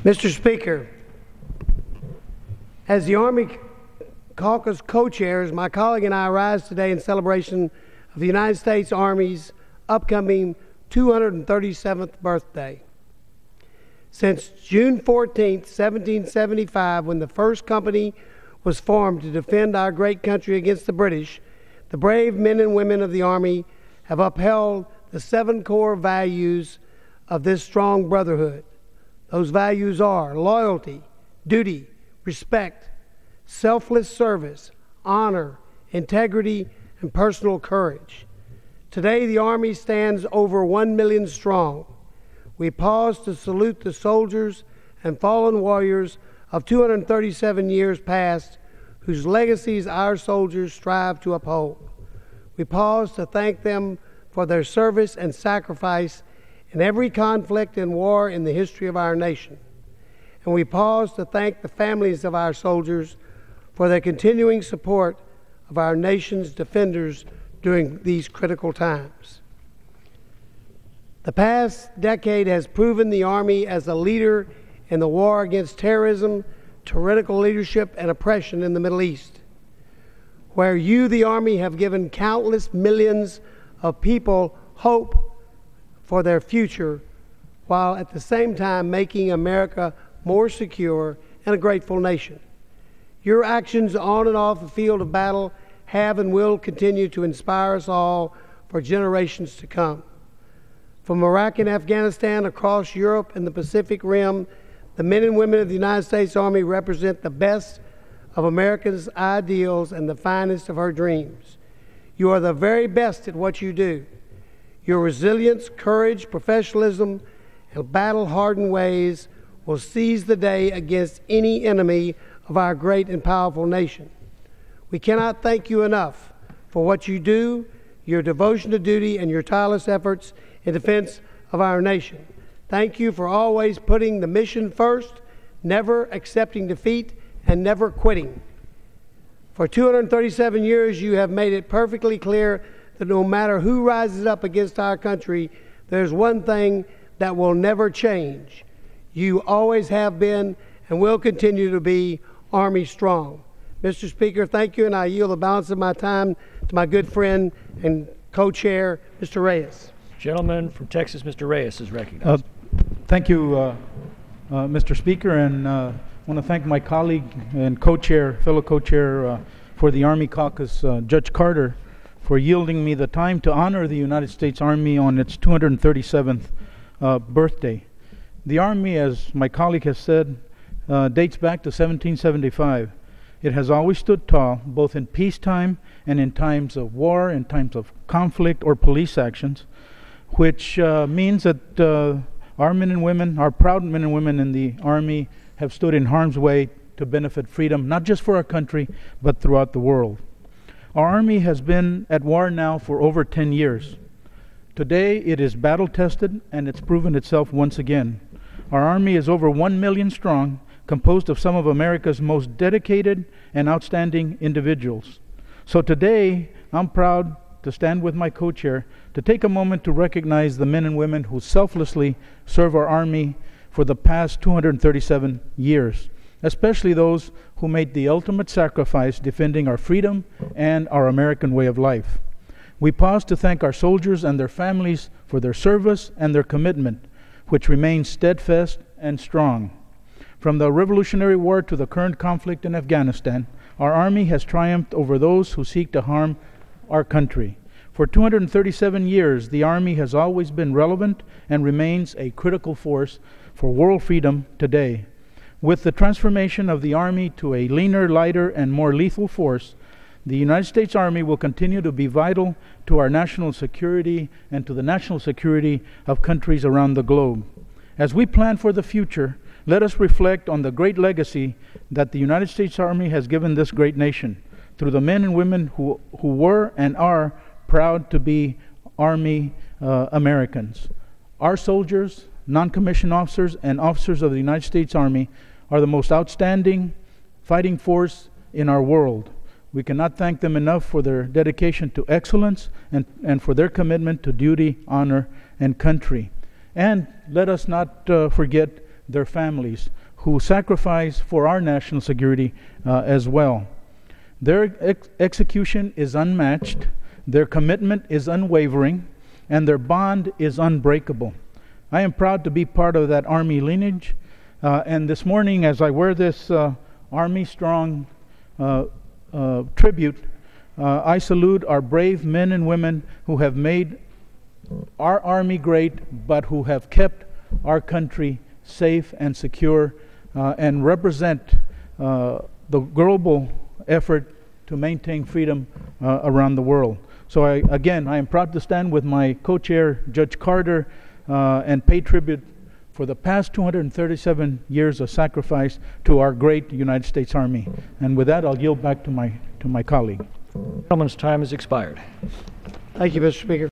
Mr. Speaker, as the Army Caucus Co-Chairs, my colleague and I rise today in celebration of the United States Army's upcoming 237th birthday. Since June 14, 1775, when the first company was formed to defend our great country against the British, the brave men and women of the Army have upheld the 7 core values of this strong brotherhood. Those values are loyalty, duty, respect, selfless service, honor, integrity, and personal courage. Today, the Army stands over 1 million strong. We pause to salute the soldiers and fallen warriors of 237 years past, whose legacies our soldiers strive to uphold. We pause to thank them for their service and sacrifice in every conflict and war in the history of our nation. And we pause to thank the families of our soldiers for their continuing support of our nation's defenders during these critical times. The past decade has proven the Army as a leader in the war against terrorism, tyrannical leadership, and oppression in the Middle East, where you, the Army, have given countless millions of people hope for their future, while at the same time making America more secure and a grateful nation. Your actions on and off the field of battle have and will continue to inspire us all for generations to come. From Iraq and Afghanistan across Europe and the Pacific Rim, the men and women of the United States Army represent the best of America's ideals and the finest of her dreams. You are the very best at what you do. Your resilience, courage, professionalism, and battle-hardened ways will seize the day against any enemy of our great and powerful nation. We cannot thank you enough for what you do, your devotion to duty, and your tireless efforts in defense of our nation. Thank you for always putting the mission first, never accepting defeat, and never quitting. For 237 years, you have made it perfectly clear that no matter who rises up against our country, there's one thing that will never change. You always have been and will continue to be Army strong. Mr. Speaker, thank you, and I yield the balance of my time to my good friend and co-chair, Mr. Reyes. Gentleman from Texas, Mr. Reyes is recognized. Thank you, Mr. Speaker, and I want to thank my colleague and co-chair, fellow co-chair for the Army Caucus, Judge Carter, for yielding me the time to honor the United States Army on its 237th birthday. The Army, as my colleague has said, dates back to 1775. It has always stood tall, both in peacetime and in times of war, in times of conflict or police actions, which means that our men and women, our proud men and women in the Army, have stood in harm's way to benefit freedom, not just for our country, but throughout the world. Our Army has been at war now for over 10 years. Today, it is battle-tested, and it's proven itself once again. Our Army is over 1 million strong, composed of some of America's most dedicated and outstanding individuals. So today, I'm proud to stand with my co-chair to take a moment to recognize the men and women who selflessly serve our Army for the past 237 years, especially those who made the ultimate sacrifice defending our freedom and our American way of life. We pause to thank our soldiers and their families for their service and their commitment, which remains steadfast and strong. From the Revolutionary War to the current conflict in Afghanistan, our Army has triumphed over those who seek to harm our country. For 237 years, the Army has always been relevant and remains a critical force for world freedom today. With the transformation of the Army to a leaner, lighter, and more lethal force, the United States Army will continue to be vital to our national security and to the national security of countries around the globe. As we plan for the future, let us reflect on the great legacy that the United States Army has given this great nation through the men and women who were and are proud to be Army Americans. Our soldiers, non-commissioned officers, and officers of the United States Army are the most outstanding fighting force in our world. We cannot thank them enough for their dedication to excellence and for their commitment to duty, honor, and country. And let us not forget their families, who sacrifice for our national security as well. Their execution is unmatched, their commitment is unwavering, and their bond is unbreakable. I am proud to be part of that Army lineage, and this morning as I wear this Army Strong tribute, I salute our brave men and women who have made our Army great, but who have kept our country safe and secure, and represent the global effort to maintain freedom around the world. So again, I am proud to stand with my co-chair, Judge Carter, and pay tribute for the past 237 years of sacrifice to our great United States Army. And with that, I'll yield back to my colleague. The gentleman's time has expired. Thank you, Mr. Speaker.